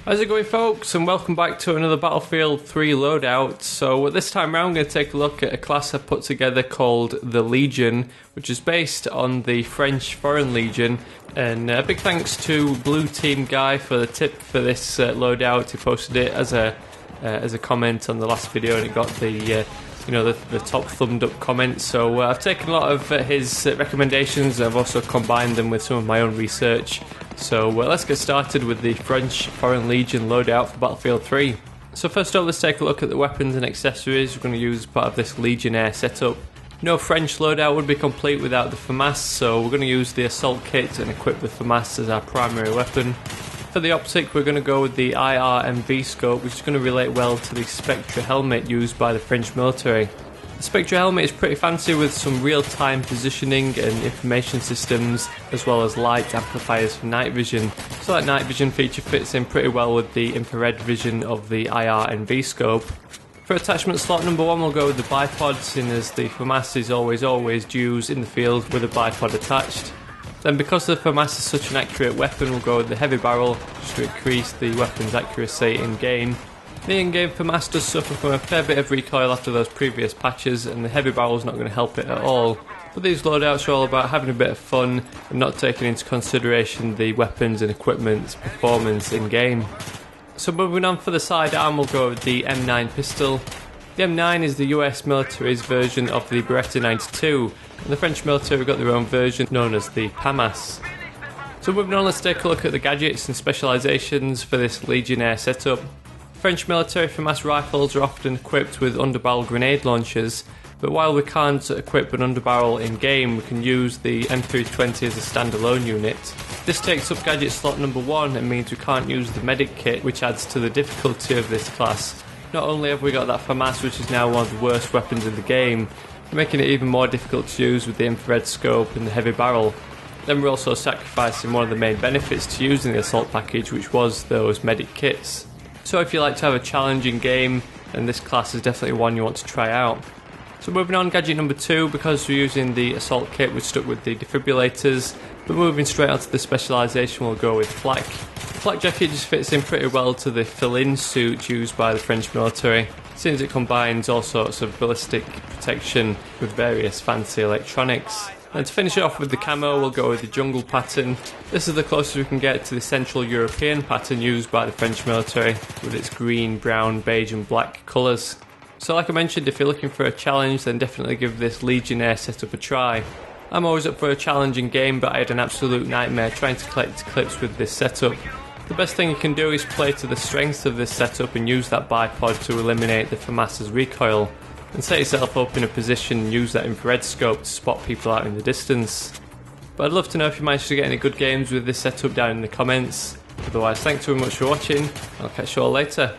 How's it going, folks, and welcome back to another Battlefield 3 loadout. So this time around, I'm going to take a look at a class I put together called the Legion, which is based on the French Foreign Legion. And a big thanks to Blue Team Guy for the tip for this loadout. He posted it as a comment on the last video, and it got the top thumbed up comments. So I've taken a lot of his recommendations. I've also combined them with some of my own research. So let's get started with the French Foreign Legion loadout for Battlefield 3. So first up, let's take a look at the weapons and accessories we're going to use as part of this Legionnaire setup. No French loadout would be complete without the Famas, so we're going to use the assault kit and equip the Famas as our primary weapon. For the optic, we're going to go with the IRMV scope, which is going to relate well to the Spectra helmet used by the French military. The Spectra helmet is pretty fancy with some real-time positioning and information systems, as well as light amplifiers for night vision. So that night vision feature fits in pretty well with the infrared vision of the IRMV scope. For attachment slot number 1, we'll go with the bipod, seeing as the Famas is always used in the field with a bipod attached. Then, because the Famas is such an accurate weapon, we'll go with the heavy barrel just to increase the weapon's accuracy in game. The in-game Famas does suffer from a fair bit of recoil after those previous patches, and the heavy barrel is not going to help it at all. But these loadouts are all about having a bit of fun and not taking into consideration the weapons and equipment's performance in game. So moving on, for the sidearm, we'll go with the M9 pistol. The M9 is the US military's version of the Beretta 92, and the French military have got their own version known as the Famas. So moving on, let's take a look at the gadgets and specializations for this Legionnaire setup. French military Famas rifles are often equipped with underbarrel grenade launchers, but while we can't equip an underbarrel in game, we can use the M320 as a standalone unit. This takes up gadget slot number 1 and means we can't use the medic kit, which adds to the difficulty of this class. Not only have we got that Famas, which is now one of the worst weapons in the game, making it even more difficult to use with the infrared scope and the heavy barrel. Then we're also sacrificing one of the main benefits to using the assault package, which was those medic kits. So if you like to have a challenging game, then this class is definitely one you want to try out. So moving on, gadget number 2, because we're using the assault kit, we're stuck with the defibrillators, but moving straight onto the specialization, we'll go with flak. The flak jacket just fits in pretty well to the fill-in suit used by the French military, since it combines all sorts of ballistic protection with various fancy electronics. And to finish it off with the camo, we'll go with the jungle pattern. This is the closest we can get to the Central European pattern used by the French military, with its green, brown, beige and black colours. So like I mentioned, if you're looking for a challenge, then definitely give this Legionnaire setup a try. I'm always up for a challenging game, but I had an absolute nightmare trying to collect clips with this setup. The best thing you can do is play to the strengths of this setup and use that bipod to eliminate the Famas's recoil. And set yourself up in a position and use that infrared scope to spot people out in the distance. But I'd love to know if you managed to get any good games with this setup down in the comments. Otherwise, thanks very much for watching, I'll catch you all later.